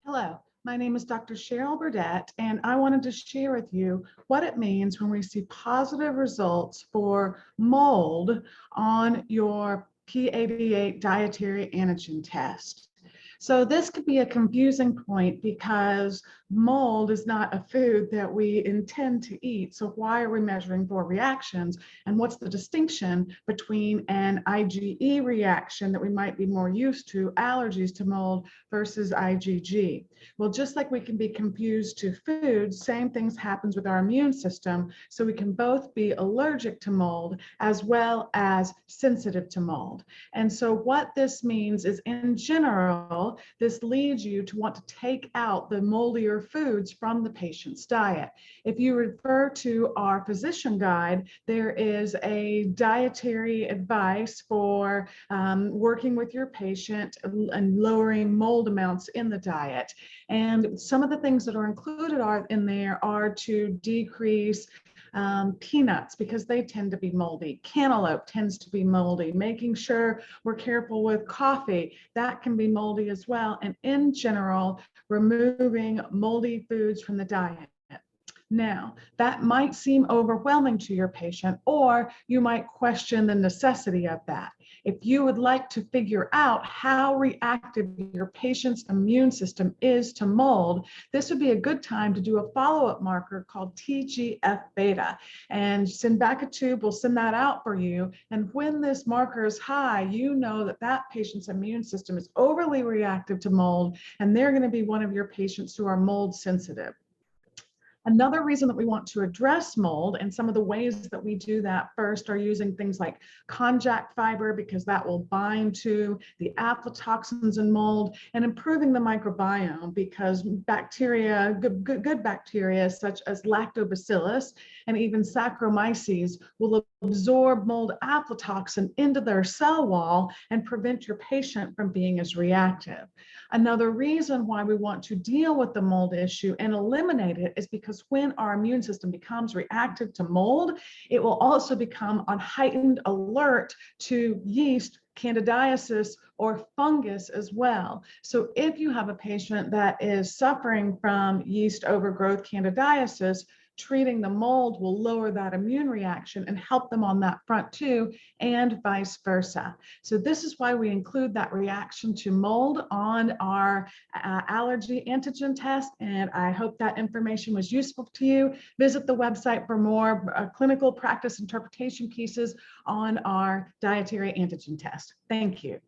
Hello, my name is Dr. Cheryl Burdett, and I wanted to share with you what it means when we see positive results for mold on your P88 dietary antigen test. So this could be a confusing point because mold is not a food that we intend to eat. So why are we measuring for reactions? And what's the distinction between an IgE reaction that we might be more used to, allergies to mold, versus IgG? Well, just like we can be confused to food, same things happens with our immune system. So we can both be allergic to mold as well as sensitive to mold. And so what this means is, in general, this leads you to want to take out the moldier foods from the patient's diet. If you refer to our physician guide, there is a dietary advice for working with your patient and lowering mold amounts in the diet. And some of the things that are included in there are to decrease peanuts because they tend to be moldy. Cantaloupe tends to be moldy. Making sure we're careful with coffee, that can be moldy as well. And in general, removing moldy foods from the diet. Now, that might seem overwhelming to your patient, or you might question the necessity of that. If you would like to figure out how reactive your patient's immune system is to mold, this would be a good time to do a follow-up marker called TGF-beta. And send back a tube, we'll send that out for you. And when this marker is high, you know that that patient's immune system is overly reactive to mold, and they're going to be one of your patients who are mold sensitive. Another reason that we want to address mold, and some of the ways that we do that first, are using things like konjac fiber, because that will bind to the aflatoxins in mold, and improving the microbiome, because bacteria, good bacteria such as lactobacillus and even Saccharomyces will absorb mold aflatoxin into their cell wall and prevent your patient from being as reactive. Another reason why we want to deal with the mold issue and eliminate it is because when our immune system becomes reactive to mold, it will also become on heightened alert to yeast, candidiasis, or fungus as well. So if you have a patient that is suffering from yeast overgrowth, candidiasis, treating the mold will lower that immune reaction and help them on that front too, and vice versa. So this is why we include that reaction to mold on our allergy antigen test, and I hope that information was useful to you. Visit the website for more clinical practice interpretation pieces on our dietary antigen test. Thank you.